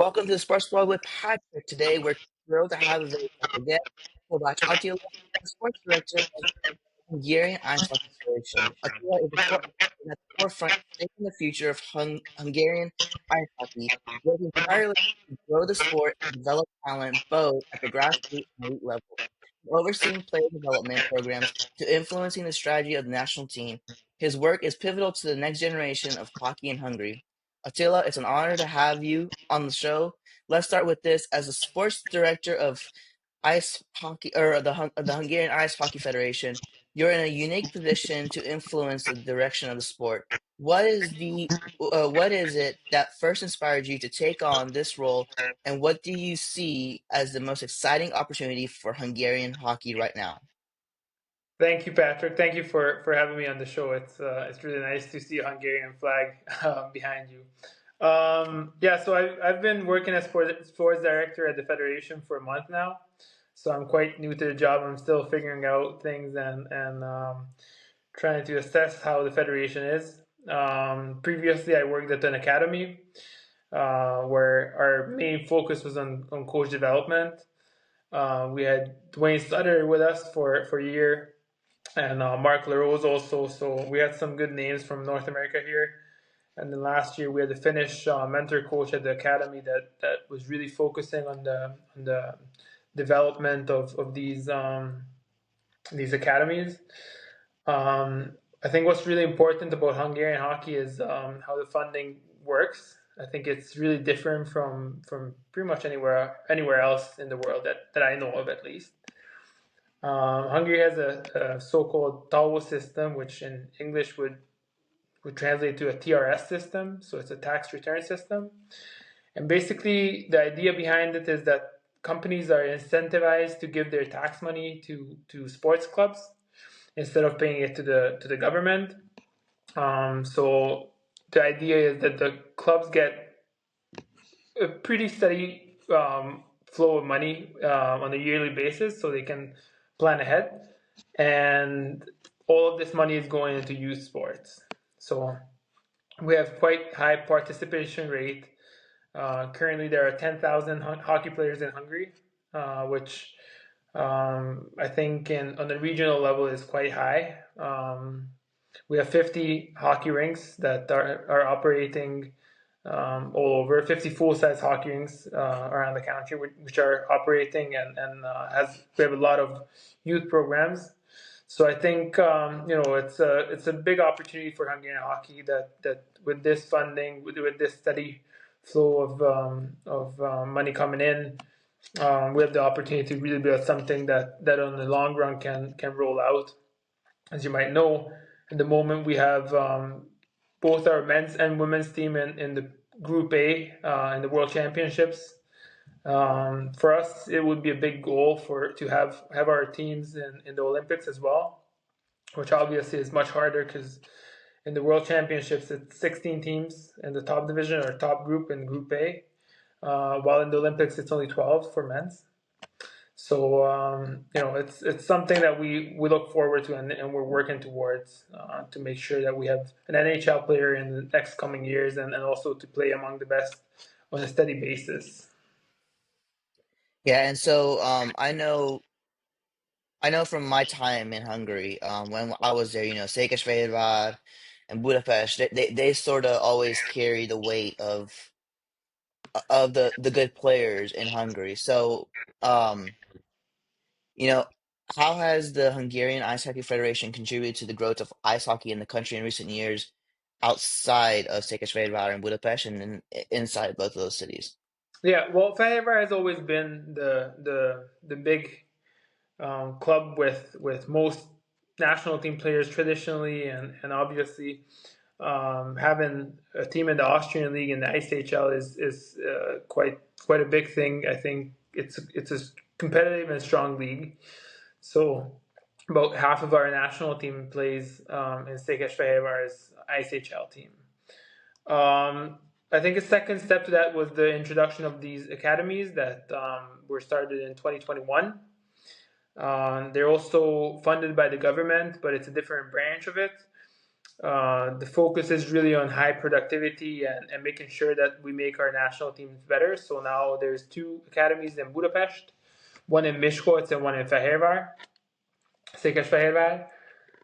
Welcome to the Sports World with Patrik. Today, we're thrilled to have a very special guest, Kovács Attila, the sports director of Hungarian Ice Hockey Federation. Attila is at the forefront shaping the future of Hungarian ice hockey, working tirelessly to grow the sport and develop talent both at the grassroots and elite level. From overseeing player development programs to influencing the strategy of the national team, his work is pivotal to the next generation of hockey in Hungary. Attila, it's an honor to have you on the show. Let's start with this. As the sports director of ice hockey or the Hungarian Ice Hockey Federation, you're in a unique position to influence the direction of the sport. What is it that first inspired you to take on this role, and what do you see as the most exciting opportunity for Hungarian hockey right now? Thank you, Patrick. Thank you for having me on the show. It's really nice to see a Hungarian flag behind you. So I've been working as sports director at the federation for a month now. So I'm quite new to the job. I'm still figuring out things and trying to assess how the federation is. Previously, I worked at an academy where our main focus was on coach development. We had Dwayne Sutter with us for a year, and Mark LaRose also. So we had some good names from North America here. And then last year we had the Finnish mentor coach at the academy that was really focusing on the development of these academies. I think what's really important about Hungarian hockey is how the funding works. I think it's really different from pretty much anywhere else in the world that I know of, at least. Hungary has a so-called TAO system, which in English would translate to a TRS system. So it's a tax return system. And basically, the idea behind it is that companies are incentivized to give their tax money to sports clubs instead of paying it to the government. So the idea is that the clubs get a pretty steady flow of money on a yearly basis, so they can plan ahead, and all of this money is going into youth sports. So we have quite high participation rate. Currently, there are 10,000 hockey players in Hungary, which I think on the regional level is quite high. We have 50 hockey rinks that are operating all over, 50 full-size hockey rinks around the country, which are operating and we have a lot of youth programs. So I think it's a big opportunity for Hungarian hockey that with this funding, with this steady flow of money coming in, we have the opportunity to really build something that on the long run can roll out. As you might know, at the moment we have both our men's and women's team in the Group A in the World Championships. For us, it would be a big goal to have our teams in the Olympics as well, which obviously is much harder because in the World Championships it's 16 teams in the top division or top group in Group A, while in the Olympics it's only 12 for men's. So it's something that we look forward to and we're working towards to make sure that we have an NHL player in the next coming years and also to play among the best on a steady basis. Yeah, and so I know from my time in Hungary, when I was there, Székesfehérvár and Budapest, they sort of always carry the weight of the good players in Hungary. So, um, you know, how has the Hungarian Ice Hockey Federation contributed to the growth of ice hockey in the country in recent years, outside of Székesfehérvár and Budapest, and inside both of those cities? Yeah, well, Fehérvár has always been the big club with most national team players traditionally, and obviously having a team in the Austrian league in the ICHL is quite a big thing. I think it's a competitive and strong league. So about half of our national team plays in Székesfehérvár's ICHL team. I think a second step to that was the introduction of these academies that were started in 2021. They're also funded by the government, but it's a different branch of it. The focus is really on high productivity and making sure that we make our national teams better. So now there's two academies in Budapest, one in Miskolc and one in Fehérvár, Székesfehérvár.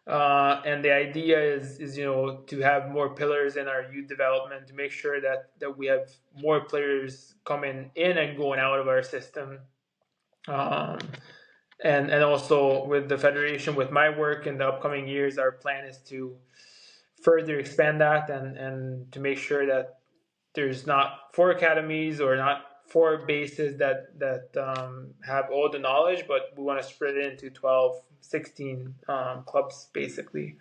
And the idea is to have more pillars in our youth development to make sure that we have more players coming in and going out of our system. Um, and also with the federation, with my work in the upcoming years, our plan is to further expand that and to make sure that there's not four academies or not four bases that have all the knowledge, but we want to spread it into 12, 16 clubs basically.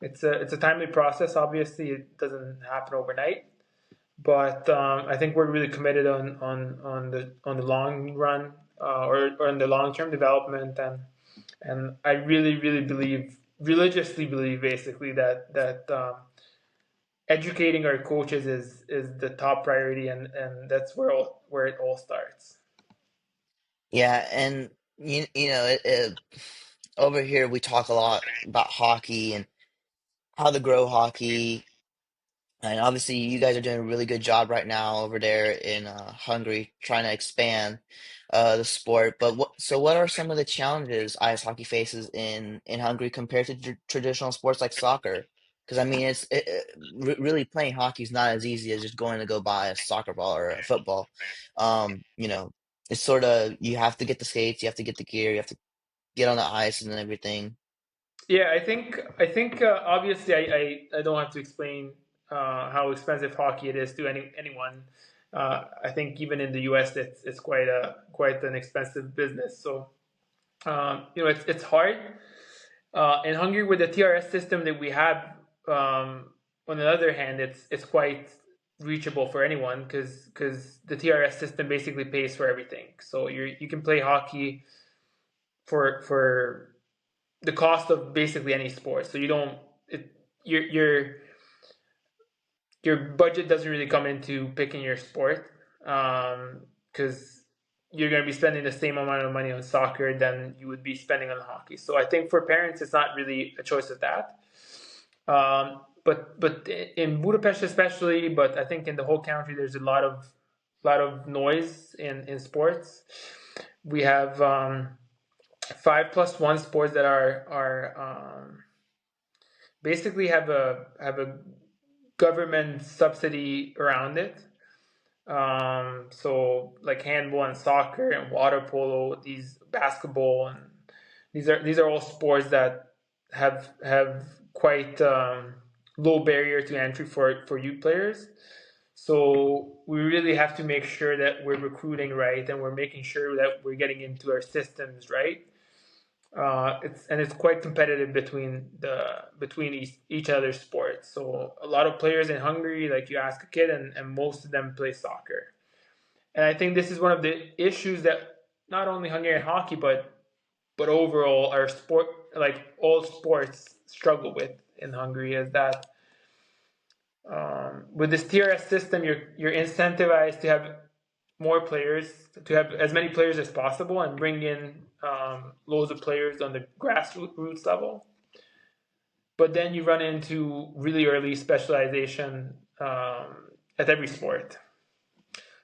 It's a timely process. Obviously, it doesn't happen overnight, but I think we're really committed on the long run or in the long term development, and I really believe, religiously believe, basically that educating our coaches is the top priority, and that's where it all starts. Yeah, and over here we talk a lot about hockey and how to grow hockey. And obviously, you guys are doing a really good job right now over there in Hungary, trying to expand the sport. But what are some of the challenges ice hockey faces in Hungary compared to traditional sports like soccer? Because I mean, really playing hockey is not as easy as just going to go buy a soccer ball or a football. You know, it's sort of you have to get the skates, you have to get the gear, you have to get on the ice and everything. Yeah, I think obviously I don't have to explain how expensive hockey it is to anyone. I think even in the U.S. it's quite an expensive business. So it's hard. In Hungary, with the TRS system that we have, on the other hand, it's quite reachable for anyone because the TRS system basically pays for everything. So you can play hockey for the cost of basically any sport. So you don't it your budget doesn't really come into picking your sport because you're going to be spending the same amount of money on soccer than you would be spending on hockey. So I think for parents, it's not really a choice of that. But in Budapest especially, but I think in the whole country, there's a lot of noise in sports. We have 5+1 sports that are basically have a government subsidy around it. So like handball and soccer and water polo, these basketball, and these are all sports that have quite low barrier to entry for youth players. So we really have to make sure that we're recruiting right and we're making sure that we're getting into our systems right. It's quite competitive between each other's sports. So a lot of players in Hungary, like you ask a kid, and most of them play soccer. And I think this is one of the issues that not only Hungarian hockey, but overall our sport, like all sports, struggle with in Hungary, is that with this TRS system, you're incentivized to have more players, to have as many players as possible, and bring in loads of players on the grassroots level. But then you run into really early specialization at every sport.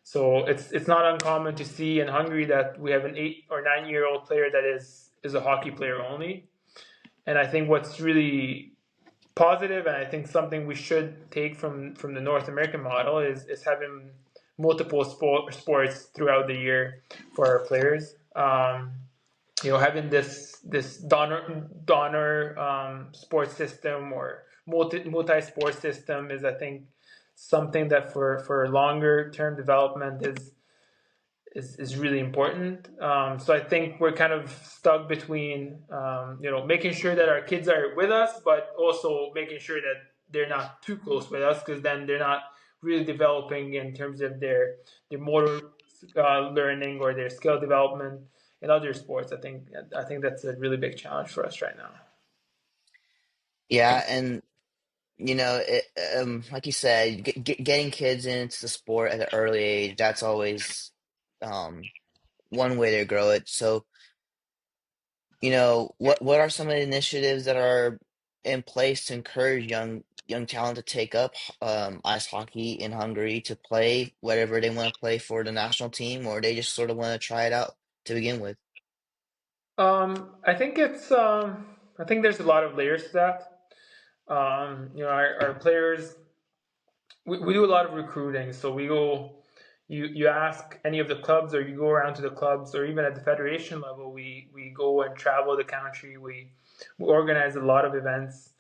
So it's not uncommon to see in Hungary that we have an 8 or 9 year old player that is a hockey player only. And I think what's really positive, and I think something we should take from the North American model, is having multiple sports throughout the year for our players. Having this donor sports system or multi sport system is, I think, something that for longer term development is really important. So I think we're kind of stuck between making sure that our kids are with us, but also making sure that they're not too close with us, because then they're not really developing in terms of their motor learning or their skill development in other sports. I think that's a really big challenge for us right now. Yeah, and like you said, getting kids into the sport at an early age, that's always um, one way to grow it. So, what are some of the initiatives that are in place to encourage young talent to take up ice hockey in Hungary to play whatever they want to play for the national team, or they just sort of want to try it out to begin with? I think I think there's a lot of layers to that. Our players, we do a lot of recruiting. So we go, you ask any of the clubs, or you go around to the clubs, or even at the federation level, we go and travel the country. We organize a lot of events.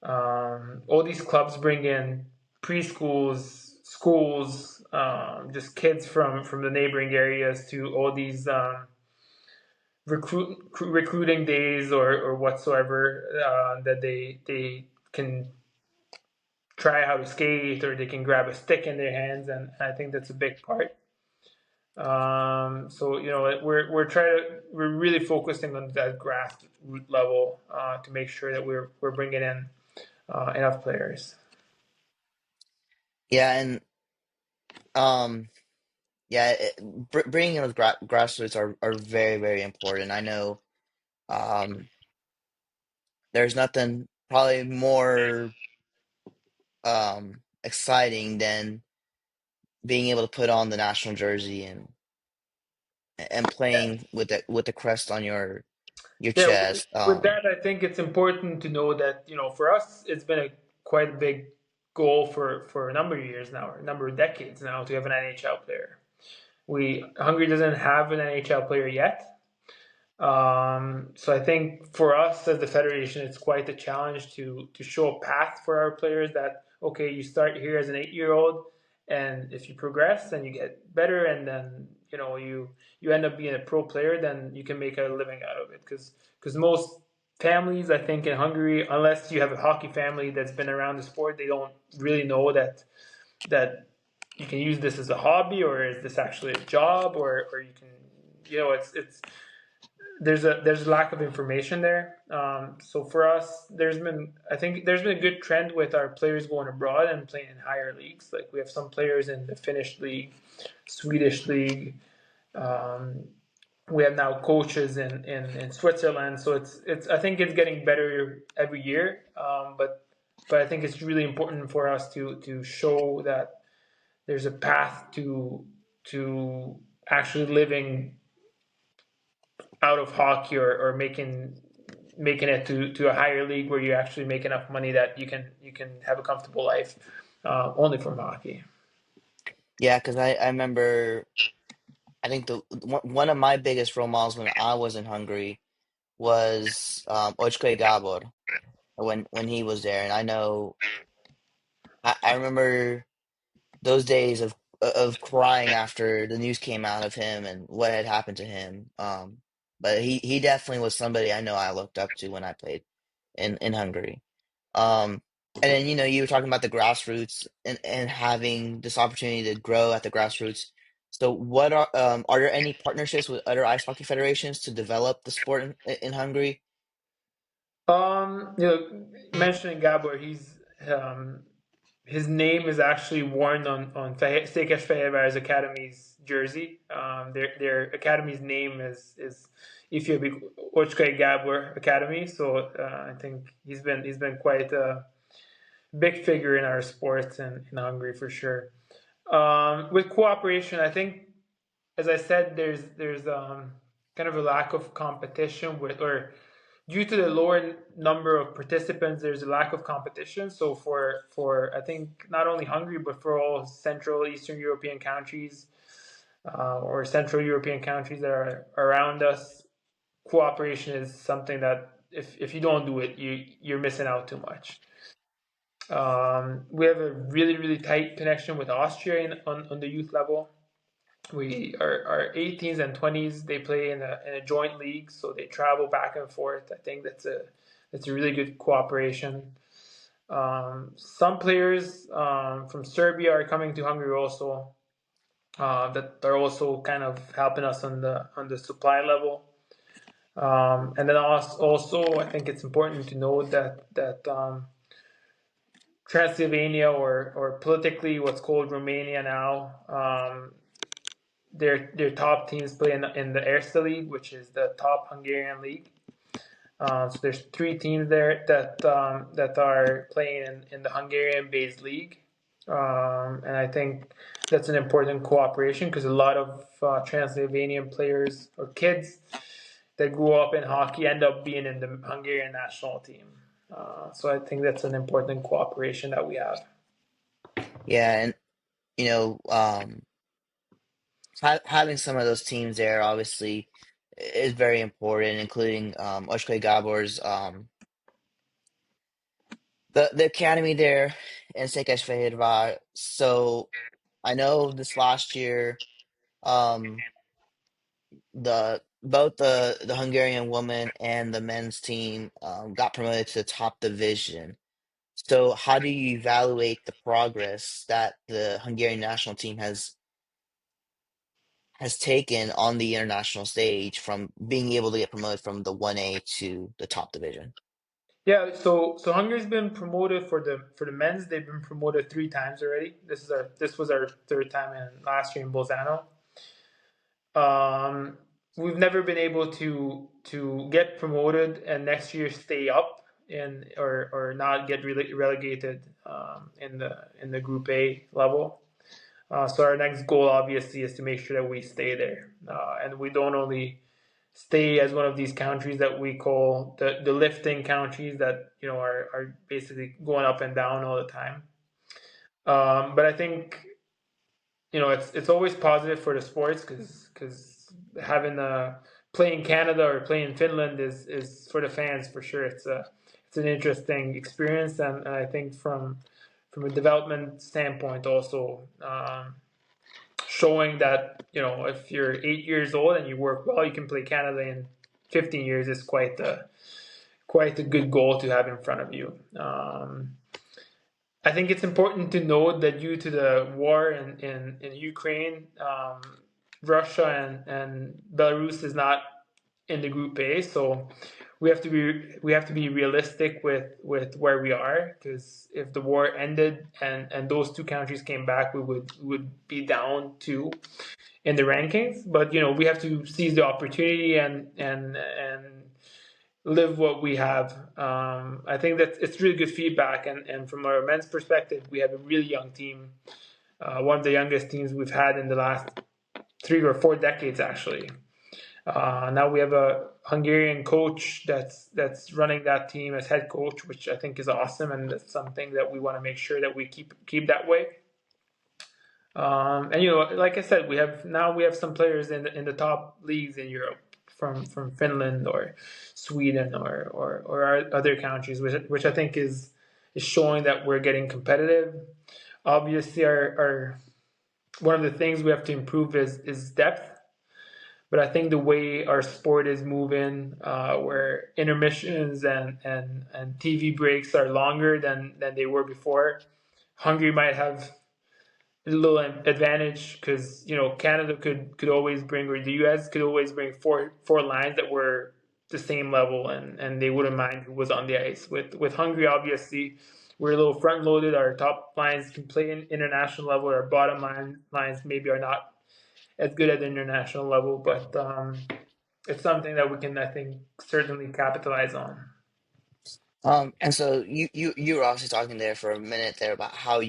All these clubs bring in preschools, schools, just kids from the neighboring areas to all these recruiting days or whatsoever, that they can try how to skate, or they can grab a stick in their hands, and I think that's a big part. So we're really focusing on that grassroots level, to make sure that we're bringing in enough players. Yeah, and um, yeah, bringing those grassroots are very, very important. I know um, there's nothing probably more exciting than being able to put on the national jersey and playing with the crest on your Yeah, chest. with that, I think it's important to know that, for us, it's been a quite a big goal for a number of years now, or a number of decades now, to have an NHL player. Hungary doesn't have an NHL player yet. So I think for us as the federation, it's quite a challenge to show a path for our players that, okay, you start here as an 8-year-old, and if you progress and you get better, and then you end up being a pro player, then you can make a living out of it. Because most families, I think, in Hungary, unless you have a hockey family that's been around the sport, they don't really know that you can use this as a hobby, or is this actually a job, or you can, it's there's a lack of information there. So for us, I think there's been a good trend with our players going abroad and playing in higher leagues. Like, we have some players in the Finnish league, Swedish league. Um, we have now coaches in Switzerland. So it's I think it's getting better every year. But I think it's really important for us to show that there's a path to actually living out of hockey, or making it to a higher league where you actually make enough money that you can have a comfortable life, only from hockey. Yeah, because I remember, I think one of my biggest role models when I was in Hungary was Gabor when he was there, and I know I remember those days of crying after the news came out of him and what had happened to him. But he definitely was somebody I know I looked up to when I played in Hungary. Um, and then you were talking about the grassroots and having this opportunity to grow at the grassroots. So what are there any partnerships with other ice hockey federations to develop the sport in Hungary? Mentioning Gabor, um, his name is actually worn on Székesfehérvár's Academy's jersey. Their academy's name is Ifjabbik Ocskai Gabor Academy. So I think he's been quite a big figure in our sports in Hungary, for sure. With cooperation, I think, as I said, there's kind of a lack of competition or due to the lower number of participants, there's a lack of competition. So for I think not only Hungary, but for all Central Eastern European countries, or Central European countries that are around us, cooperation is something that, if you don't do it, you're missing out too much. We have a really, really tight connection with Austria on the youth level. Our 18s and 20s, they play in a joint league, so they travel back and forth. I think that's a really good cooperation. Some players from Serbia are coming to Hungary also, that are also kind of helping us on the supply level. And then also, I think it's important to note that Transylvania, or politically what's called Romania now, their top teams play in the Erste League, which is the top Hungarian league. So there's 3 teams there that are playing in the Hungarian-based league, and I think that's an important cooperation because a lot of Transylvanian players or kids that grew up in hockey end up being in the Hungarian national team. So I think that's an important cooperation that we have. Yeah, and you know, having some of those teams there obviously is very important, including Oshkosh Gabor's the academy there in Székesfehérvár. So I know this last year, um, the both the Hungarian women and the men's team got promoted to the top division. So how do you evaluate the progress that the Hungarian national team has taken on the international stage from being able to get promoted from the 1A to the top division? Yeah, so Hungary's been promoted for the men's. They've been promoted 3 times already. This was our third time in last year in Bolzano. We've never been able to get promoted and next year stay up in or not get relegated in the Group A level. So our next goal obviously is to make sure that we stay there, and we don't only stay as one of these countries that we call the lifting countries that are basically going up and down all the time. But I think it's always positive for the sports because having a play in Canada or play in Finland is for the fans for sure. It's an interesting experience, and I think from a development standpoint also, showing that if you're 8 years old and you work well, you can play Canada in 15 years is quite a good goal to have in front of you. I think it's important to note that due to the war in Ukraine, Russia and Belarus is not in the Group A, so we have to be realistic with where we are, because if the war ended and those 2 countries came back, we would be down 2 in the rankings. But we have to seize the opportunity and live what we have. I think that it's really good feedback, and from our men's perspective, we have a really young team, one of the youngest teams we've had in the last 3 or 4 decades, actually. Now we have a Hungarian coach that's running that team as head coach, which I think is awesome, and that's something that we want to make sure that we keep that way. And like I said, we have some players in the top leagues in Europe from Finland or Sweden or our other countries, which I think is showing that we're getting competitive. Obviously, our one of the things we have to improve is depth. But I think the way our sport is moving, where intermissions and TV breaks are longer than they were before, Hungary might have a little advantage because Canada could always bring, or the US could always bring four lines that were the same level, and they wouldn't mind who was on the ice. With Hungary, obviously, we're a little front loaded. Our top lines can play in international level. Our bottom lines maybe are not as good at the international level, but it's something that we can, I think, certainly capitalize on. And so you were obviously talking there for a minute there about how,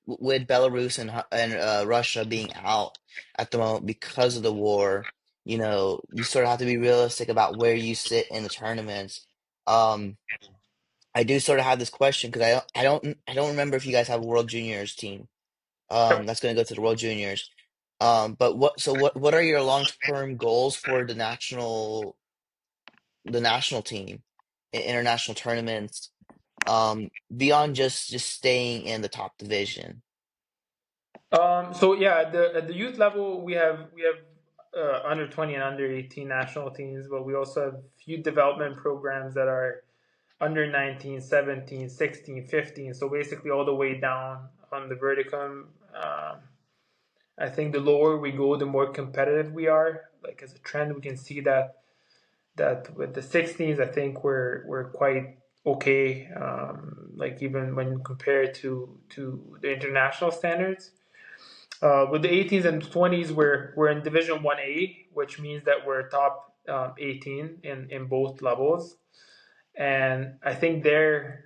with Belarus and Russia being out at the moment because of the war, you sort of have to be realistic about where you sit in the tournaments. Um, I do sort of have this question because I don't remember if you guys have a World Juniors team. Yep. That's going to go to the World Juniors. But what are your long-term goals for the national team in international tournaments, beyond just staying in the top division? So yeah, at the youth level, we have under 20 and under 18 national teams, but we also have youth development programs that are under 19, 17, 16, 15. So basically all the way down on the verticum. I think the lower we go, the more competitive we are. Like as a trend, we can see that with the 16s, I think we're quite okay. Like even when compared to the international standards. With the 18s and 20s, we're in Division 1A, which means that we're top 18 in both levels. And I think they're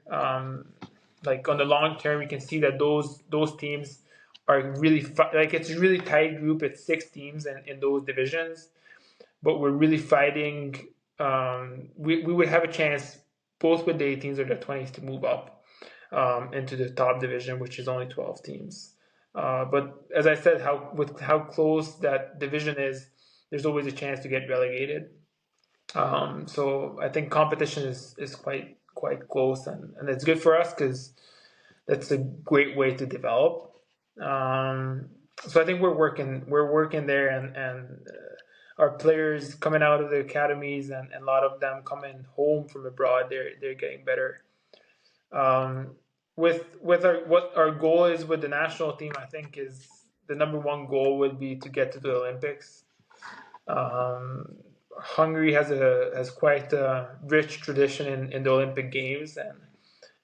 like on the long term, we can see that those teams are really like it's a really tight group. It's 6 teams in those divisions, but we're really fighting. We would have a chance both with the 18s or the 20s to move up into the top division, which is only 12 teams. But as I said, how close that division is, there's always a chance to get relegated. So I think competition is quite close, and it's good for us because that's a great way to develop. So I think we're working there, and our players coming out of the academies, and a lot of them coming home from abroad, they're getting better. Um, with what our goal is with the national team, I think is the number one goal would be to get to the Olympics. Um, Hungary has quite a rich tradition in the Olympic Games,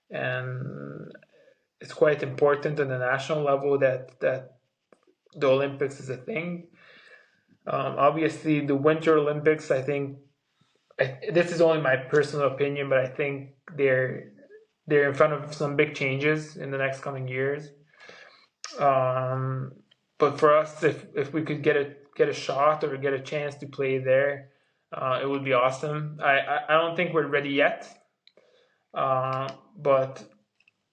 and it's quite important on the national level that the Olympics is a thing. Obviously, the Winter Olympics, I think, this is only my personal opinion, but I think they're in front of some big changes in the next coming years. But for us, if we could get a shot or get a chance to play there, it would be awesome. I don't think we're ready yet, but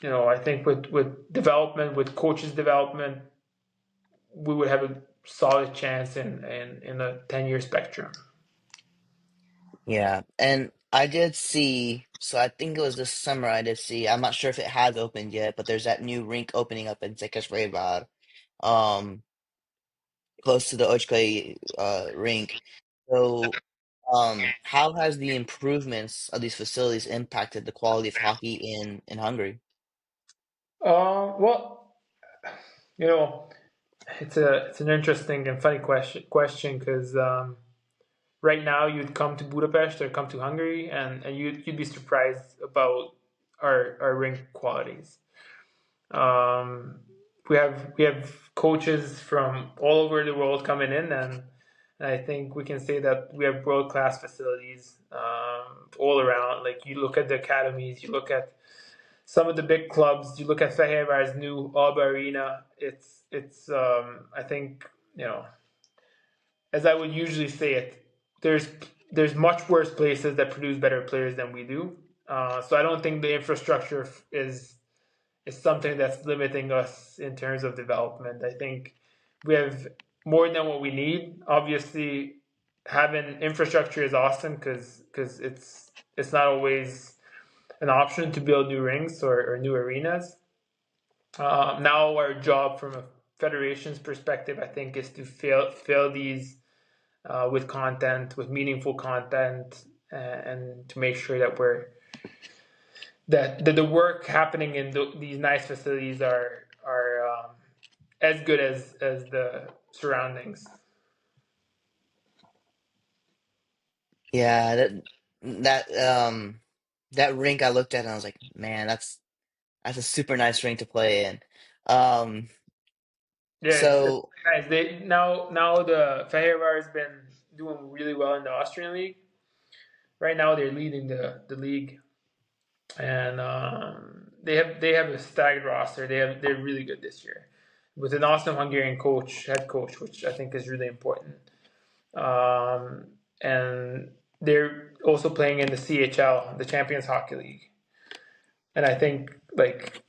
I think with development, with coaches development, we would have a solid chance in a 10-year spectrum. Yeah, and I did see, so I think it was this summer I did see, I'm not sure if it has opened yet, but there's that new rink opening up in Székesfehérvár, um, close to the Ocskai rink. So, how has the improvements of these facilities impacted the quality of hockey in Hungary? Well, you know, it's an interesting and funny question because right now you'd come to Budapest or come to Hungary, and you'd be surprised about our rink qualities. Um, we have coaches from all over the world coming in, and I think we can say that we have world class facilities all around. Like you look at the academies, you look at some of the big clubs, you look at Fehérvár's new Alba Arena. It's I think as I would usually say it, there's much worse places that produce better players than we do. So I don't think the infrastructure is something that's limiting us in terms of development. I think we have more than what we need. Obviously, having infrastructure is awesome because it's not always an option to build new rinks or new arenas. Now our job from a federation's perspective, I think, is to fill these with content, with meaningful content, and to make sure that the work happening in these nice facilities are as good as the surroundings. Yeah, that that rink I looked at and I was like, man, that's a super nice rink to play in. Um, Yeah, it's so nice. They now the Fehérvár has been doing really well in the Austrian league. Right now they're leading the league, and they have a stacked roster. They're really good this year with an awesome Hungarian head coach, which I think is really important. And they're also playing in the CHL, the Champions Hockey League, and I think like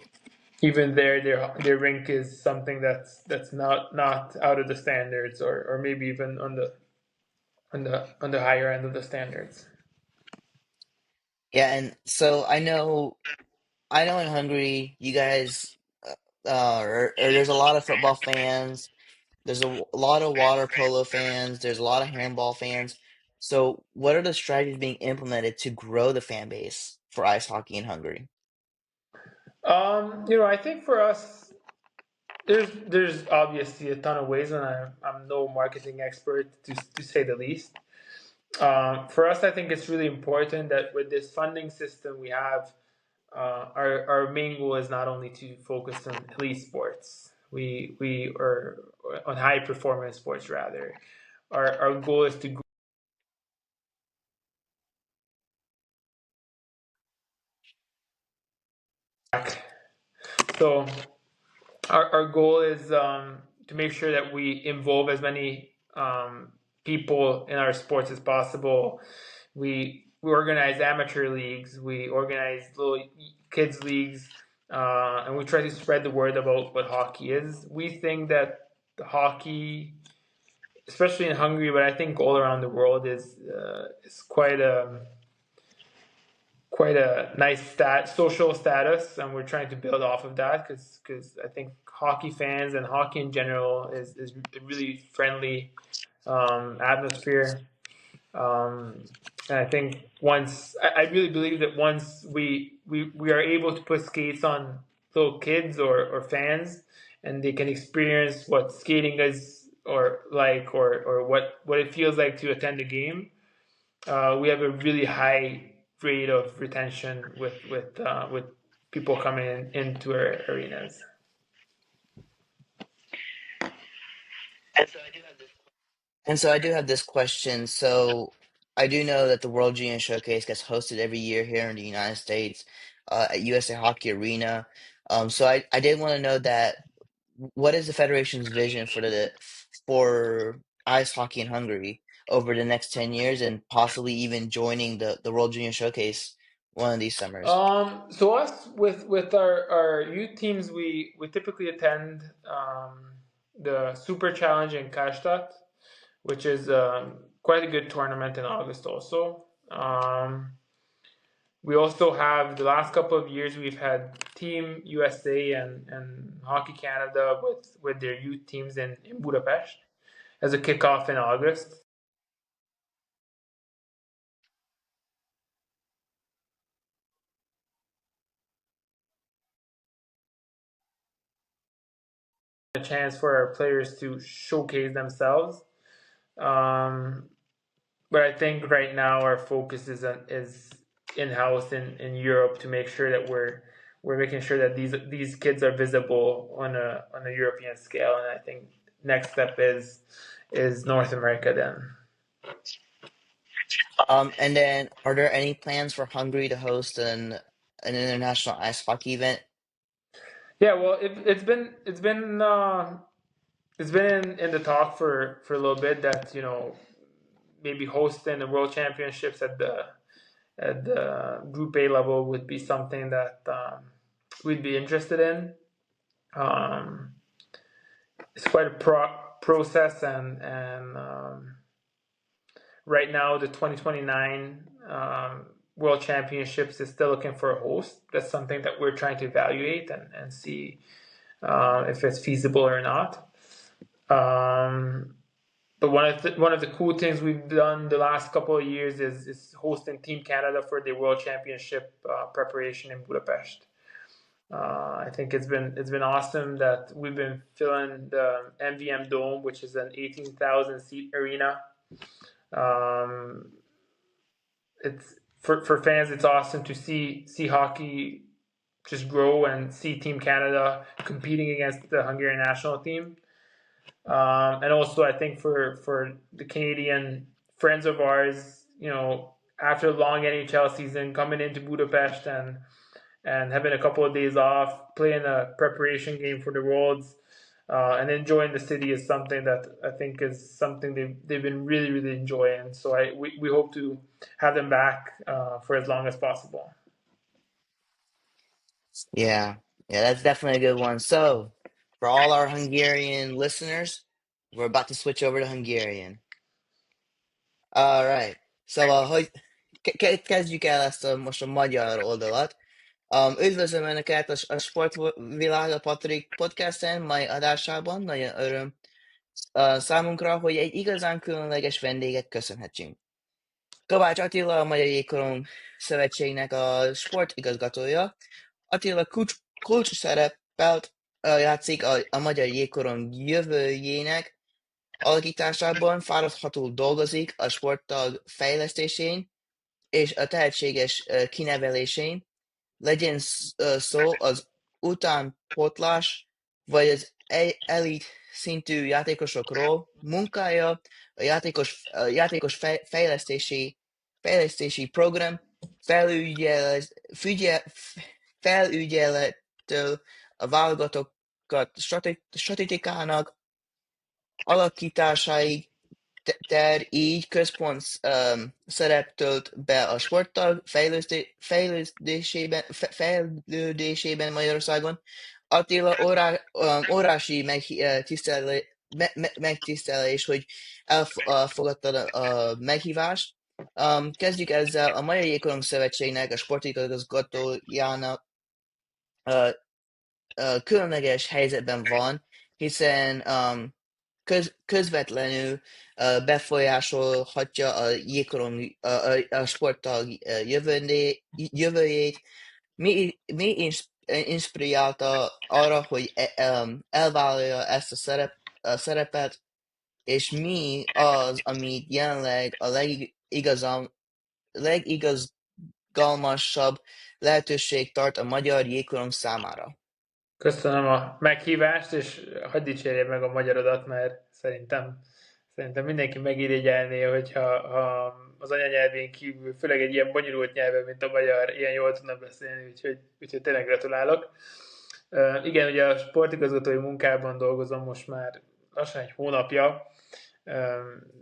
even their rink is something that's not out of the standards, or maybe even on the higher end of the standards. yeah, and so I know in Hungary you guys or there's a lot of football fans. There's a lot of water polo fans. There's a lot of handball fans. So, what are the strategies being implemented to grow the fan base for ice hockey in Hungary? I think for us, there's obviously a ton of ways, and I'm no marketing expert to say the least. For us, I think it's really important that with this funding system we have, our main goal is not only to focus on elite sports. We are on high performance sports rather. Our goal is to So our goal is to make sure that we involve as many people in our sports as possible. We organize amateur leagues, we organize little kids leagues, and we try to spread the word about what hockey is. We think that the hockey, especially in Hungary, but I think all around the world, is quite a nice social status, and we're trying to build off of that because I think hockey fans and hockey in general is a really friendly atmosphere. And I think I really believe that once we are able to put skates on little kids or fans, and they can experience what skating is or what it feels like to attend a game, we have a really high rate of retention with people coming into our arenas. And so I do have this question. So I do know that the World Junior Showcase gets hosted every year here in the United States at USA Hockey Arena. So I did want to know that what is the federation's vision for ice hockey in Hungary over the next 10 years and possibly even joining the World Junior Showcase one of these summers? So us with our youth teams, we typically attend the Super Challenge in Kárstad, which is quite a good tournament in August also. We also have the last couple of years we've had Team USA and Hockey Canada with their youth teams in Budapest as a kickoff in August. A chance for our players to showcase themselves. But I think right now our focus is in house in Europe to make sure that we're making sure that these kids are visible on a European scale, and I think next step is North America then. And then are there any plans for Hungary to host an international ice hockey event? Yeah, well, it's been in the talk for a little bit that maybe hosting the World Championships at the Group A level would be something that we'd be interested in. It's quite a process, and right now the 2029 World Championships is still looking for a host. That's something that we're trying to evaluate and see if it's feasible or not. But one of the cool things we've done the last couple of years is hosting Team Canada for the World Championship preparation in Budapest. I think it's been awesome that we've been filling the MVM Dome, which is an 18,000 seat arena. It's for fans. It's awesome to see hockey just grow and see Team Canada competing against the Hungarian national team. And also, I think for the Canadian friends of ours, after a long NHL season, coming into Budapest and having a couple of days off, playing a preparation game for the Worlds, and enjoying the city is something that I think is something they've been really, really enjoying. So we hope to have them back for as long as possible. Yeah, yeah, that's definitely a good one. So, for all our Hungarian listeners, we're about to switch over to Hungarian. All right. Szóval, hogy kezdjük el ezt most a magyar oldalat. Üdvözlöm Önöket a Sportvilág a Patrik podcasten mai adásában. Nagyon öröm számunkra, hogy egy igazán különleges vendéget köszönhetünk. Kovács Attila, a Magyar Jégkorong Szövetségnek a sportigazgatója. Attila kulcs szerepelt játszik a Magyar Jégkorong jövőjének alakításában, fáradhatul dolgozik a sporttag fejlesztésén és a tehetséges kinevelésén, legyen szó az utánpótlás vagy az elit szintű játékosokról. Munkája a játékos fejlesztési program felügyelettől a válogatottkat statisztikának alakításáig így központ szerep tölt be a sporttal fejlődésében Magyarországon. Attila, órási megtisztelés, hogy elfogadtad a meghívást. Kezdjük ezzel a Magyar Jégkorong Szövetségnek, a sportigazgatójának különleges helyzetben van, hiszen közvetlenül befolyásolhatja a jégkorong a sporttal jövőjét. Mi inspirálta arra, hogy elvállalja ezt a szerepet, és mi az, ami jelenleg a legigazgalmasabb lehetőség tart a magyar jégkorong számára? Köszönöm a meghívást, és hadd dicsérjem meg a magyarodat, mert szerintem mindenki megirigyelné, hogyha az anyanyelvén kívül, főleg egy ilyen bonyolult nyelven, mint a magyar, ilyen jól tudna beszélni, úgyhogy tényleg gratulálok. Igen, ugye a sportigazgatói munkában dolgozom most már lassan egy hónapja.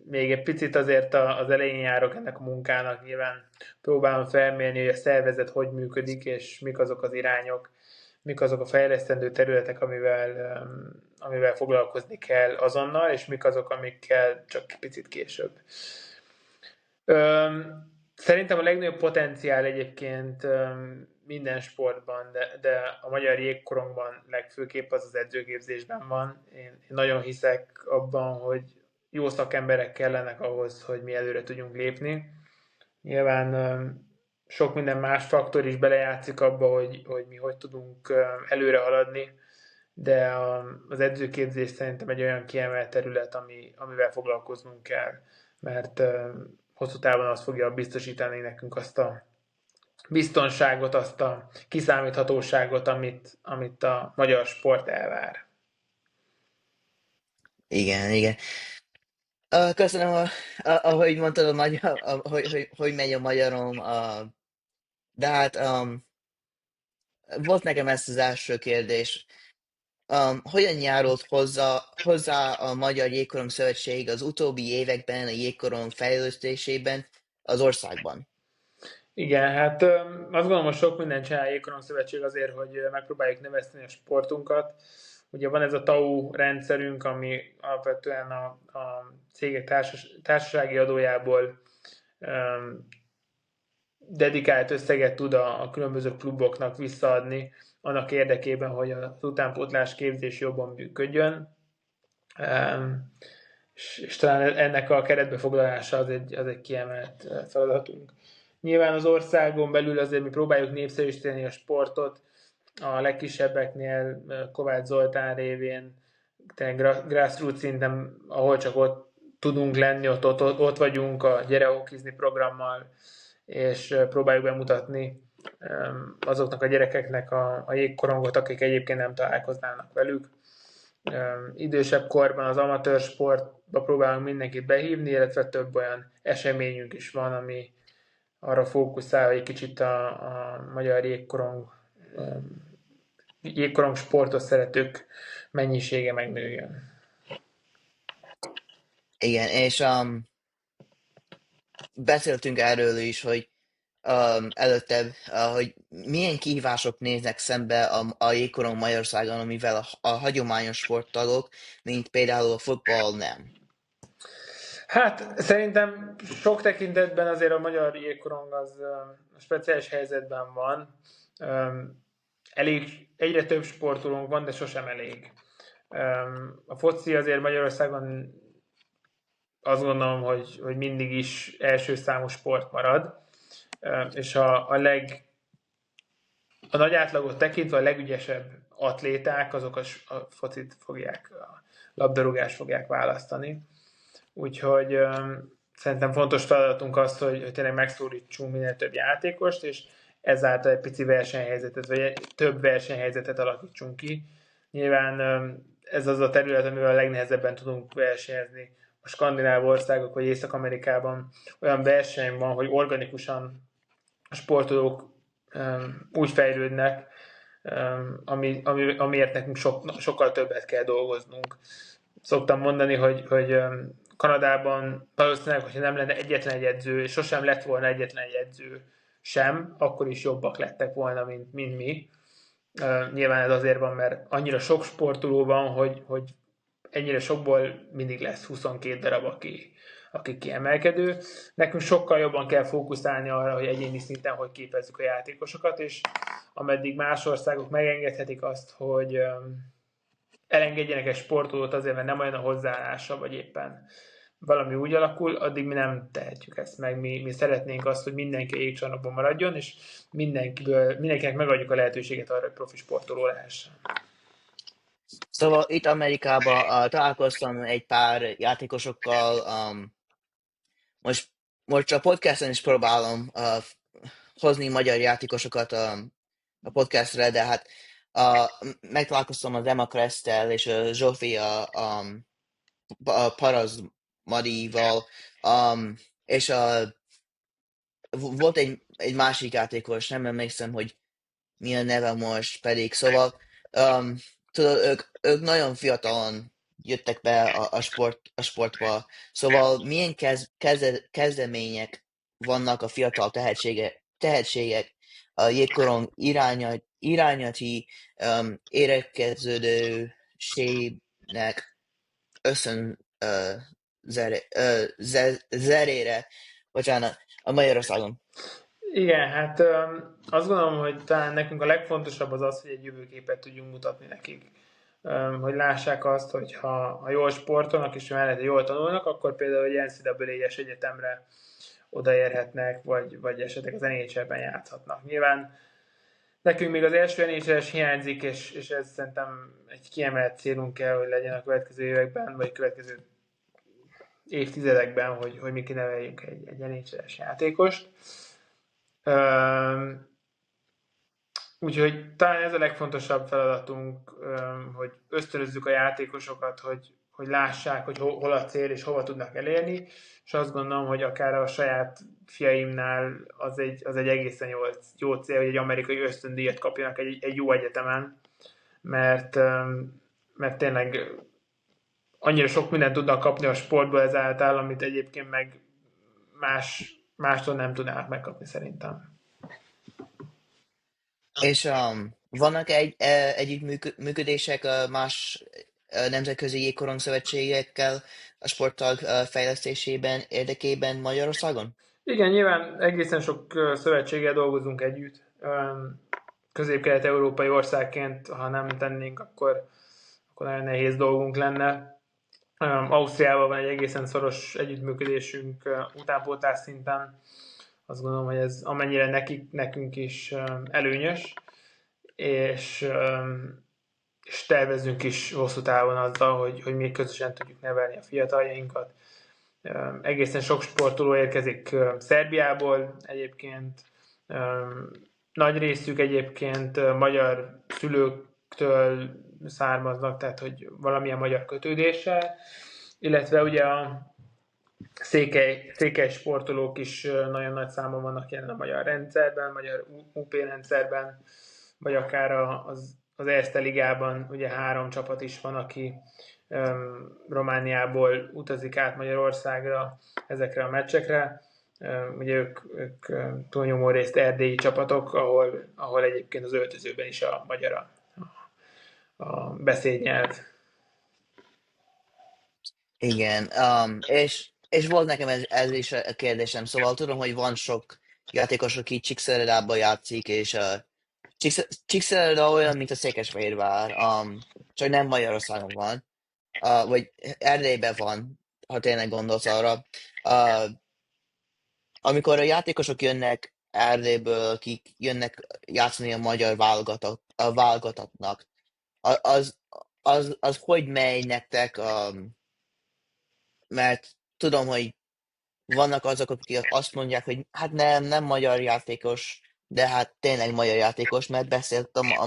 Még egy picit azért az elején járok ennek a munkának, nyilván próbálom felmérni, hogy a szervezet hogy működik, és mik azok az irányok, mik azok a fejlesztendő területek, amivel foglalkozni kell azonnal, és mik azok, amikkel csak picit később. Szerintem a legnagyobb potenciál egyébként minden sportban, de a magyar jégkorongban legfőképp az edzőképzésben van. Én nagyon hiszek abban, hogy jó szakemberek kellenek ahhoz, hogy mi előre tudjunk lépni. Nyilván sok minden más faktor is belejátszik abba, hogy mi hogy tudunk előre haladni, de az edzőképzés szerintem egy olyan kiemelt terület, amivel foglalkoznunk kell, mert hosszú távon az fogja biztosítani nekünk azt a biztonságot, azt a kiszámíthatóságot, amit a magyar sport elvár. Igen. Köszönöm, ahogy mondtad, hogy megy a magyarom, de hát volt nekem ez az első kérdés. Hogyan járult hozzá a Magyar Jégkorong Szövetség az utóbbi években a jégkorong fejlesztésében az országban? Igen, hát azt gondolom, hogy sok mindent csinál a Jégkorong Szövetség azért, hogy megpróbáljuk növeszteni a sportunkat. Ugye van ez a TAU rendszerünk, ami alapvetően a cégek társasági adójából dedikált összeget tud a különböző kluboknak visszaadni, annak érdekében, hogy az utánpótlás képzés jobban működjön. És talán ennek a keretbefoglalása az egy kiemelt feladatunk. Nyilván az országon belül azért mi próbáljuk népszerűsíteni a sportot, a legkisebbeknél Kovács Zoltán révén, grassroots szinten, ahol csak ott tudunk lenni, ott vagyunk a Gyere Hokizni programmal, és próbáljuk bemutatni azoknak a gyerekeknek a jégkorongot, akik egyébként nem találkoznának velük. Idősebb korban az amatőr sportba próbálunk mindenkit behívni, illetve több olyan eseményünk is van, ami arra fókuszál, hogy egy kicsit a magyar jégkorong sportot szeretők mennyisége megnőjön. Igen, és beszéltünk erről is, hogy előtte, hogy milyen kihívások néznek szembe a jégkorong Magyarországon, amivel a hagyományos sporttagok, mint például a futball nem. Hát szerintem sok tekintetben azért a magyar jégkorong az speciális helyzetben van. Egyre több sportolónk van, de sosem elég. A foci azért Magyarországon azt gondolom, hogy mindig is első számú sport marad, és a nagy átlagot tekintve a legügyesebb atléták, azok a focit fogják, a labdarúgást fogják választani. Úgyhogy szerintem fontos feladatunk az, hogy tényleg megszólítsunk minél több játékost, és ezáltal egy pici versenyhelyzetet, vagy több versenyhelyzetet alakítsunk ki. Nyilván ez az a terület, amivel a legnehezebben tudunk versenyezni. A skandináv országok, vagy Észak-Amerikában olyan verseny van, hogy organikusan a sportolók úgy fejlődnek, amiért nekünk sokkal többet kell dolgoznunk. Szoktam mondani, hogy Kanadában valószínűleg, hogyha nem lenne egyetlen egy edző, és sosem lett volna egyetlen egy edző sem, akkor is jobbak lettek volna, mint mi. Nyilván ez azért van, mert annyira sok sportoló van, hogy ennyire sokból mindig lesz 22 darab, aki kiemelkedő. Nekünk sokkal jobban kell fókuszálni arra, hogy egyéni szinten hogy képezzük a játékosokat, és ameddig más országok megengedhetik azt, hogy elengedjenek egy sportolót azért, mert nem olyan a hozzáállása, vagy éppen valami úgy alakul, addig mi nem tehetjük ezt meg. Mi szeretnénk azt, hogy mindenki jégcsarnokban maradjon, és mindenkinek megadjuk a lehetőséget arra, hogy profi sportoló lehessen. Szóval itt Amerikában találkoztam egy pár játékosokkal, most a podcasten is próbálom hozni magyar játékosokat a podcastre, de hát megtalálkoztam az Emma Kresztel és a Zsófia Parazmadival, és volt egy másik játékos, nem emlékszem, hogy mi a neve most pedig, szóval tudod, ők nagyon fiatalon jöttek be a sportba, szóval milyen kezdemények vannak a fiatal tehetségek a jégkorong irányati érekeződőségnek zerére, bocsánat, a Magyarországon. Igen, hát azt gondolom, hogy talán nekünk a legfontosabb az az, hogy egy jövőképet tudjunk mutatni nekik. Hogy lássák azt, hogy ha jól sportolnak és mellett jól tanulnak, akkor például egy NCAA-es egyetemre odaérhetnek, vagy esetleg az NHL-ben játszhatnak. Nyilván nekünk még az első NHL-es hiányzik, és ez szerintem egy kiemelt célunk kell, hogy legyen a következő években, vagy következő évtizedekben, hogy mi kineveljünk egy NHL-es játékost. Úgyhogy talán ez a legfontosabb feladatunk, hogy ösztönözzük a játékosokat, hogy lássák, hogy hol a cél és hova tudnak elérni, és azt gondolom, hogy akár a saját fiaimnál az egy egészen jó cél, hogy egy amerikai ösztöndíjat kapjanak egy jó egyetemen, mert tényleg annyira sok mindent tudnak kapni a sportból ezáltal, amit egyébként meg mástól nem tudnának megkapni szerintem. És vannak együttműködések más nemzetközi jégkorong szövetségekkel a sporttal fejlesztésében érdekében Magyarországon? Igen, nyilván egészen sok szövetséggel dolgozunk együtt. Közép-kelet-európai országként, ha nem tennénk, akkor nagyon nehéz dolgunk lenne. Ausztriával van egy egészen szoros együttműködésünk utánpótlás szinten. Azt gondolom, hogy ez amennyire nekünk is előnyös, és tervezünk is hosszú távon azzal, hogy mi közösen tudjuk nevelni a fiataljainkat. Egészen sok sportoló érkezik Szerbiából egyébként, nagy részük egyébként magyar szülőktől származnak, tehát hogy valamilyen magyar kötődéssel, illetve ugye a székely sportolók is nagyon nagy számban vannak jelen a magyar rendszerben, magyar UP rendszerben, vagy akár az Erste Ligában ugye 3 csapat is van, aki Romániából utazik át Magyarországra ezekre a meccsekre. Ugye ők túlnyomó részt erdélyi csapatok, ahol egyébként az öltözőben is a magyar a beszédnyelv. Igen, és volt nekem ez is a kérdésem, szóval tudom, hogy van sok játékos, aki Csíkszeredában játszik, és Csíkszereda olyan, mint a Székesfehérvár, csak nem Magyarországon van, vagy Erdélyben van, ha tényleg gondolsz arra. Amikor a játékosok jönnek Erdélyből, akik jönnek játszani a magyar válogatottnak, az hogy megy nektek, mert tudom, hogy vannak azok, akik azt mondják, hogy hát nem magyar játékos, de hát tényleg magyar játékos, mert beszéltem a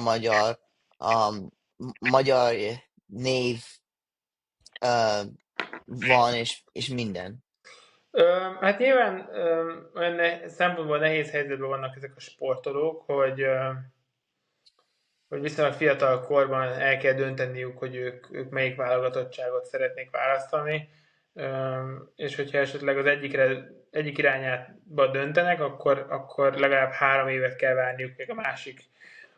magyar név van, és minden. Hát nyilván olyan szempontból nehéz helyzetben vannak ezek a sportolók, hogy viszonylag fiatal korban el kell dönteniük, hogy ők melyik válogatottságot szeretnék választani, és hogyha esetleg az egyik irányába döntenek, akkor legalább 3 évet kell várniuk, még a másik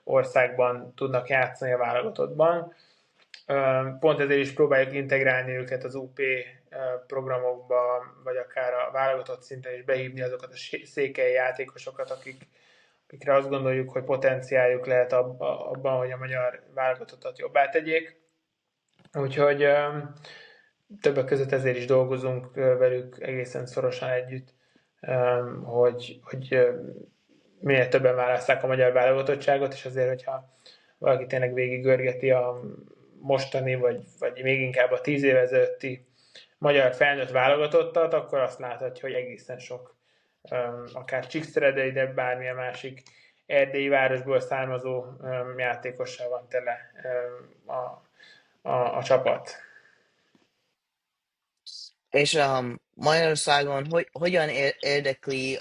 országban tudnak játszani a válogatottban. Pont ezért is próbáljuk integrálni őket az UP programokba, vagy akár a válogatott szinten is behívni azokat a székely játékosokat, akikre azt gondoljuk, hogy potenciáljuk lehet abban, hogy a magyar válogatottat jobbá tegyék. Úgyhogy többek között ezért is dolgozunk velük egészen szorosan együtt, hogy minél többen választák a magyar válogatottságot, és azért, hogyha valaki tényleg végigörgeti a mostani, vagy még inkább a 10 év ezelőtti magyar felnőtt válogatottat, akkor azt láthatja, hogy egészen sok, akár Csíkszeredai, de bármilyen másik erdélyi városból származó játékossal van tele a csapat. És Magyarországon hogyan érdekli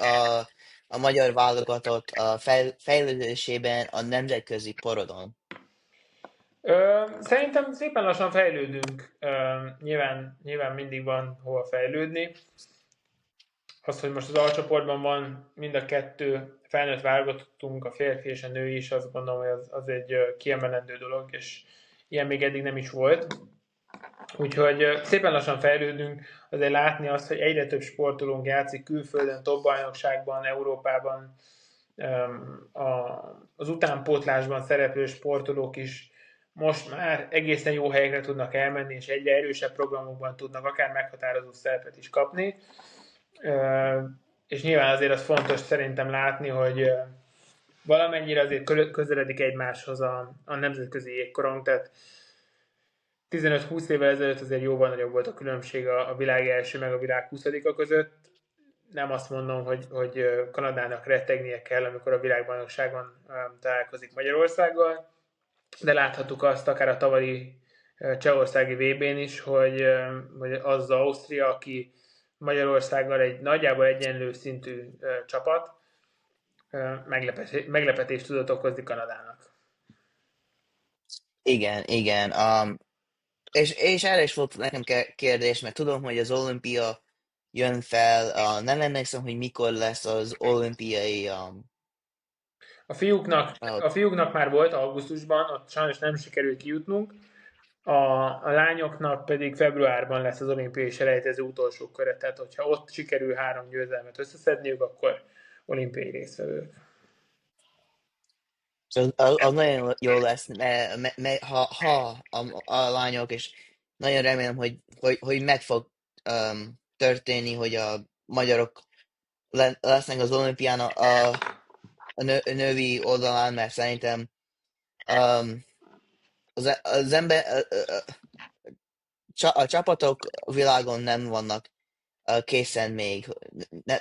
a magyar válogatott a fejlődésében a nemzetközi porodon? Szerintem szépen lassan fejlődünk. Nyilván mindig van hova fejlődni. Az, hogy most az alcsoportban van mind a 2 felnőtt válogatottunk, a férfi és a női is, azt gondolom, hogy az egy kiemelendő dolog, és ilyen még eddig nem is volt. Úgyhogy szépen lassan fejlődünk, azért látni azt, hogy egyre több sportolónk játszik külföldön, top bajnokságban, Európában, az utánpótlásban szereplő sportolók is most már egészen jó helyekre tudnak elmenni, és egyre erősebb programokban tudnak akár meghatározó szerepet is kapni. És nyilván azért az fontos szerintem látni, hogy valamennyire azért közeledik egymáshoz a nemzetközi jégkorong, tehát 15-20 évvel ezelőtt azért jóval nagyobb volt a különbség a világ első meg a világ 20-a között. Nem azt mondom, hogy Kanadának rettegnie kell, amikor a világbajnokságon találkozik Magyarországgal, de láthattuk azt akár a tavalyi csehországi VB-n is, hogy az Ausztria, aki Magyarországgal egy nagyjából egyenlő szintű csapat, meglepetést tudott okozni Kanadának. Igen. És erre is volt nekem kérdés, mert tudom, hogy az olimpia jön fel, nem emlékszem, hogy mikor lesz az olimpiai... A fiúknak már volt augusztusban, ott sajnos nem sikerült kijutnunk, a lányoknak pedig februárban lesz az olimpiai selejtező utolsó köre, tehát hogyha ott sikerül 3 győzelmet összeszedniük, akkor olimpiai résztvevők. Az nagyon jó lesz, ha a lányok, és nagyon remélem, hogy meg fog történni, hogy a magyarok lesznek az olimpián a női oldalán, mert szerintem az ember, a csapatok a világon nem vannak készen még.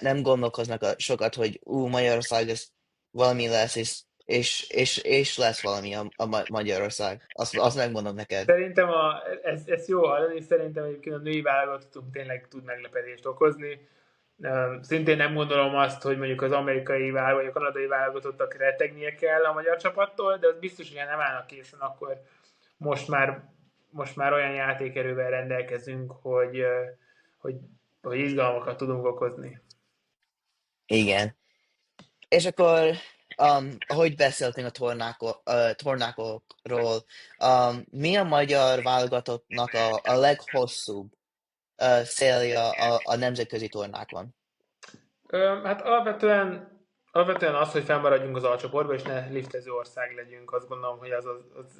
Nem gondolkoznak sokat, hogy Magyarország ez valami lesz, és lesz valami a Magyarország. Azt megmondom neked. Szerintem ez jó hallani, szerintem egyébként a női válogatottunk tényleg tud meglepetést okozni. Szintén nem gondolom azt, hogy mondjuk az amerikai vagy a kanadai válogatottak rettegnie kell a magyar csapattól, de az biztos, hogy ha nem állnak készen, akkor most már olyan játékerővel rendelkezünk, hogy izgalmakat tudunk okozni. Igen. És akkor, ahogy beszéltünk a tornákról, mi a magyar válogatottnak a leghosszúbb szélja a nemzetközi tornákon? Hát alapvetően az, hogy fennmaradjunk az alcsoportban, és ne liftező ország legyünk, azt gondolom, hogy az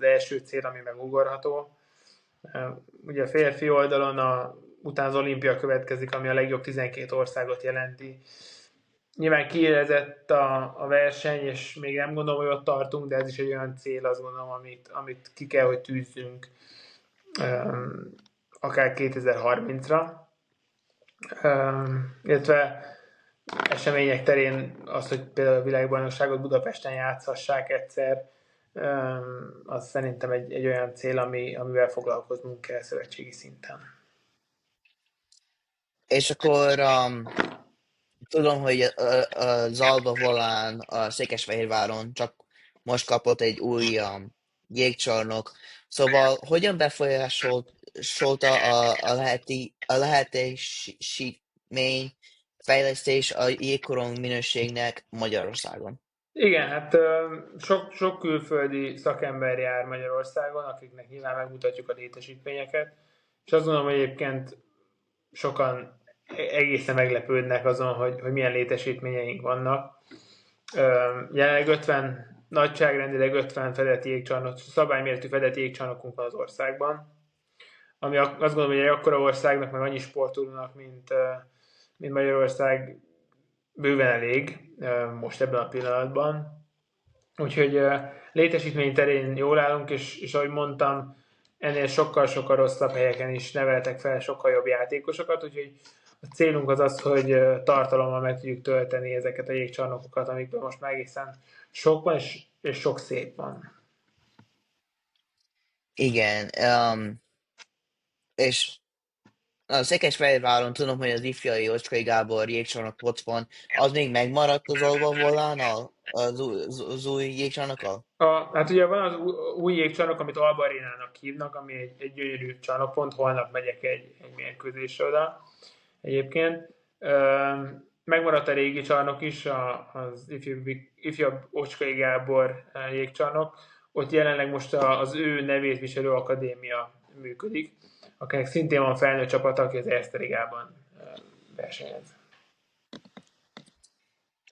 első cél, ami megugorható. Ugye a férfi oldalon utána az olimpia következik, ami a legjobb 12 országot jelenti. Nyilván kiélezett a verseny, és még nem gondolom, hogy ott tartunk, de ez is egy olyan cél, azt gondolom, amit ki kell, hogy tűzzünk akár 2030-ra. Illetve események terén az, hogy például a világbajnokságot Budapesten játszhassák egyszer, az szerintem egy olyan cél, amivel foglalkoznunk kell szövetségi szinten. És akkor tudom, hogy az Alba Volán a Székesfehérváron csak most kapott egy új jégcsarnok. Szóval hogyan befolyásolta a lehetősítmény fejlesztés a jégkorong minőségnek Magyarországon? Igen, hát sok külföldi szakember jár Magyarországon, akiknek nyilván megmutatjuk a létesítményeket, és azt gondolom, hogy egyébként sokan egészen meglepődnek azon, hogy milyen létesítményeink vannak. Jelenleg 50, nagyságrendileg 50 fedett jégcsarnok, szabályméretű fedett jégcsarnokunk van az országban, ami azt gondolom, hogy egy akkora országnak, meg annyi sportolónak, mint Magyarország, bőven elég most ebben a pillanatban. Úgyhogy létesítmény terén jól állunk, és ahogy mondtam, ennél sokkal-sokkal rosszabb helyeken is neveltek fel sokkal jobb játékosokat, úgyhogy a célunk az az, hogy tartalommal meg tudjuk tölteni ezeket a jégcsarnokokat, amikből most már egészen sok van, és sok szép van. Igen, és a Székesfehérváron tudom, hogy az ifjai Ocskai Gábor jégcsarnok ott van. Az még megmaradt az Alba Volán az új jégcsarnokkal? Hát ugye van az új jégcsarnok, amit Alba Arénának hívnak, ami egy gyönyörű csarnok, pont holnap megyek egy mérkőzésre oda egyébként. Megmaradt a régi csarnok is, az ifjabb Ocskai Gábor jégcsarnok. Ott jelenleg most az ő nevét viselő akadémia működik, akinek szintén van felnőtt csapata, aki az Erste Ligában versenyez.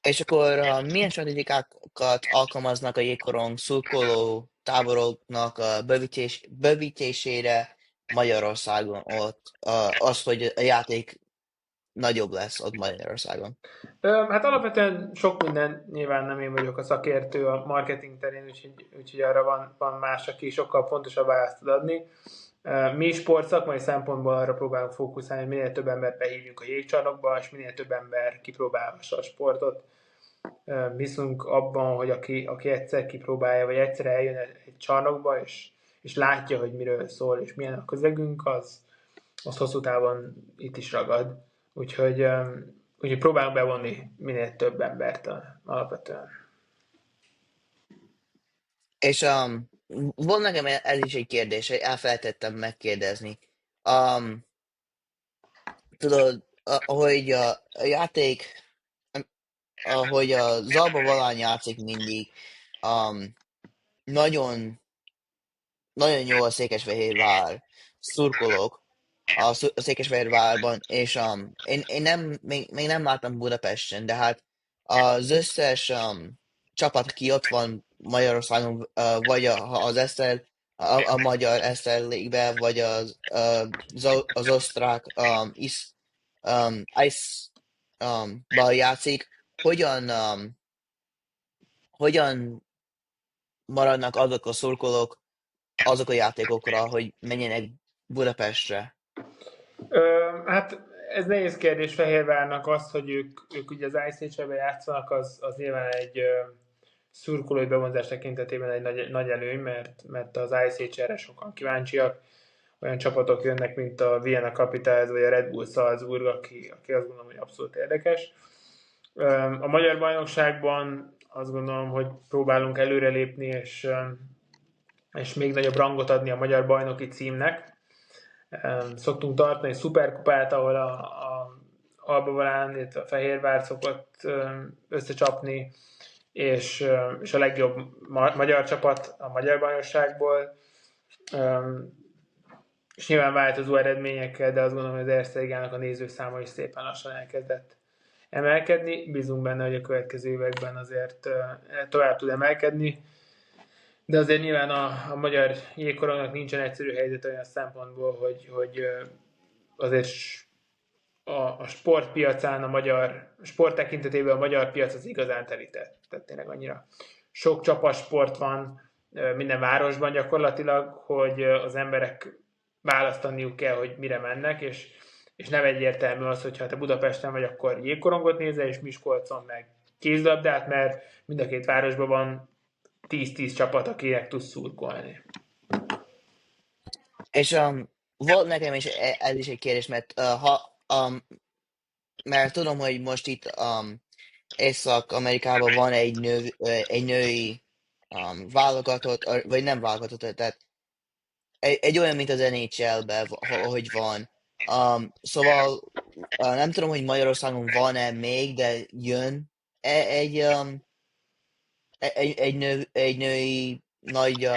És akkor milyen stratégiákat alkalmaznak a jégkorong szurkoló táboroknak a bővítésére Magyarországon ott, az, hogy a játék nagyobb lesz ott Magyarországon? Hát alapvetően sok minden, nyilván nem én vagyok a szakértő a marketing terén, úgyhogy arra van más, aki sokkal pontosabb választ tud adni. Mi sportszakmai szempontból arra próbálunk fókuszálni, hogy minél több embert behívjunk a jégcsarnokba, és minél több ember kipróbálhassa a sportot. Hiszünk abban, hogy aki egyszer kipróbálja, vagy egyszer eljön egy csarnokba, és látja, hogy miről szól, és milyen a közegünk, az hosszú távon itt is ragad. Úgyhogy próbálunk bevonni minél több embert alapvetően. És van nekem ez is egy kérdés, hogy elfelejtettem megkérdezni. Um, tudod, ahogy a játék, ahogy a Zalba Valán játszik mindig, um, nagyon, nagyon jó a Székesfehérvár szurkolók a Székesfehérvárban, és én még nem láttam Budapesten, de hát az összes csapat, aki ott van Magyarországon, vagy az Eszter, a magyar Eszter League-be, vagy az osztrák Ice bal játszik, hogyan maradnak azok a szurkolók azok a játékokra, hogy menjenek Budapestre? Hát ez nehéz kérdés Fehérvárnak az, hogy ők ugye az ICH-be játszanak, az nyilván egy szurkolói bevonzás tekintetében egy nagy előny, mert az ICH-re sokan kíváncsiak. Olyan csapatok jönnek, mint a Vienna Capitals vagy a Red Bull Salzburg, aki azt gondolom, hogy abszolút érdekes. A magyar bajnokságban azt gondolom, hogy próbálunk előrelépni, és még nagyobb rangot adni a magyar bajnoki címnek. Szoktunk tartani egy szuperkupát, ahol a Alba Volán, illetve a Fehérvár szokott összecsapni, és a legjobb magyar csapat a magyar bajnokságból. És nyilván változó eredményekkel, de azt gondolom, hogy az Erste Ligának a nézőszáma is szépen lassan elkezdett emelkedni. Bízunk benne, hogy a következő években azért tovább tud emelkedni. De azért nyilván a magyar jégkorongnak nincsen egyszerű helyzet olyan szempontból, hogy azért a sportpiacán, a magyar sport tekintetében a magyar piac az igazán telített. Tehát tényleg annyira sok csapatsport van minden városban gyakorlatilag, hogy az emberek választaniuk kell, hogy mire mennek, és nem egyértelmű az, hogy ha te Budapesten vagy, akkor jégkorongot nézel, és Miskolcon meg kézlabdát, mert mind a két városban van 10-10 csapat, akinek tudsz szurkolni. És volt nekem is ez is egy kérdés, mert ha mert tudom, hogy most itt Észak-Amerikában van egy női válogatott, vagy nem válogatott, tehát egy olyan, mint az NHL-ben, hogy van. Szóval nem tudom, hogy Magyarországon van-e még, de jön egy, egy női nagy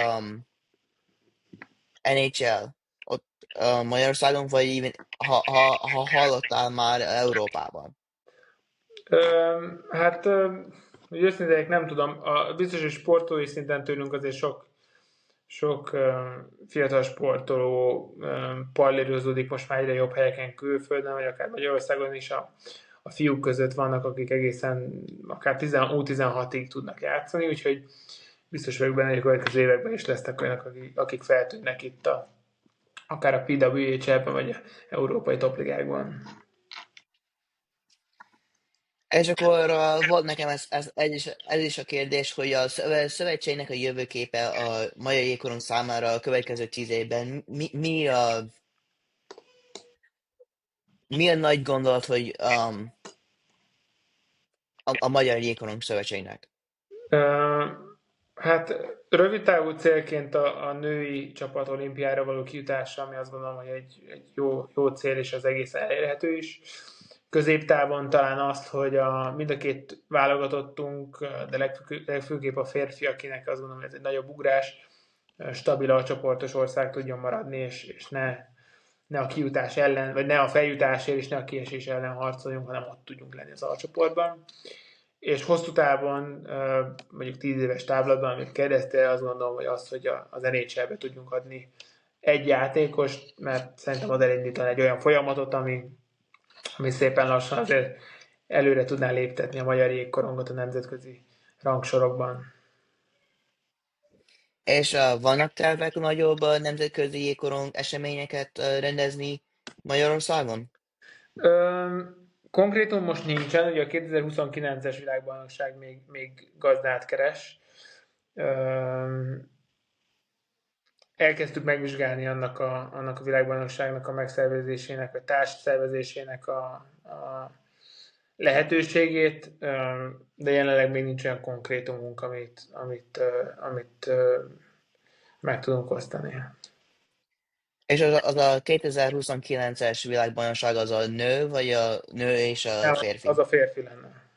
NHL ott Magyarországon, vagy even ha hallottál már Európában. Hát, hogy őszintén nem tudom. Biztos, hogy sportolói szinten tőlünk azért sok fiatal sportoló pallérozódik most már egyre jobb helyeken külföldön, vagy akár Magyarországon is a fiúk között vannak, akik egészen akár U16-ig tudnak játszani, úgyhogy biztos vagyok benne, hogy a következő években is lesznek olyanok, akik feltűnnek itt akár a PWHL-ben, vagy a európai topligákban. És akkor volt nekem ez is a kérdés, hogy a szövetségnek a jövőképe a magyar jégkorong számára a következő 10 évben mi a nagy gondolat, hogy a Magyar Jégkorong Szövetségnek? Hát rövid távú célként a női csapat olimpiára való kijutása, ami azt gondolom, hogy egy jó cél, és az egész elérhető is. Középtávon talán azt, hogy mind a két válogatottunk, de legfőképp a férfi, akinek azt gondolom, hogy ez egy nagyobb ugrás, stabil a csoportos ország tudjon maradni, és ne a kijutás ellen, vagy ne a feljutásért és ne a kiesés ellen harcoljunk, hanem ott tudjunk lenni az alcsoportban. És hosszú távon, mondjuk 10 éves távlatban, amit kérdeztél, azt gondolom, hogy az, hogy az NHL-be tudjunk adni egy játékost, mert szerintem az elindítani egy olyan folyamatot, ami szépen lassan azért előre tudná léptetni a magyar jégkorongot a nemzetközi rangsorokban. És vannak tervek nagyobb nemzetközi jégkorong eseményeket rendezni Magyarországon? Konkrétum most nincsen, ugye a 2029-es világbajnokság még gazdát keres. Elkezdtük megvizsgálni annak a világbajnokságnak a megszervezésének, vagy társszervezésének a lehetőségét, de jelenleg még nincs olyan konkrétumunk, amit meg tudunk osztani. És az a 2029-es világbajnokság az a nő, vagy a nő és a Az férfi? a férfi lenne.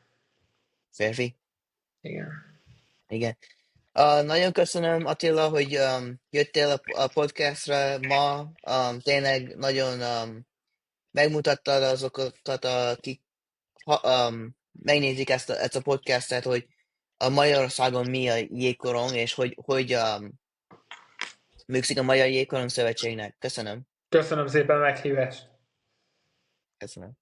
Férfi? Igen. Igen. Nagyon köszönöm, Attila, hogy jöttél a podcastra ma. Tényleg nagyon megmutattad azokat, akik megnézik ezt a podcastet, hogy a Magyarországon mi a jégkorong, és hogy működik a Magyar Jégkorong Szövetségnek. Köszönöm. Köszönöm szépen a meghívást! Köszönöm.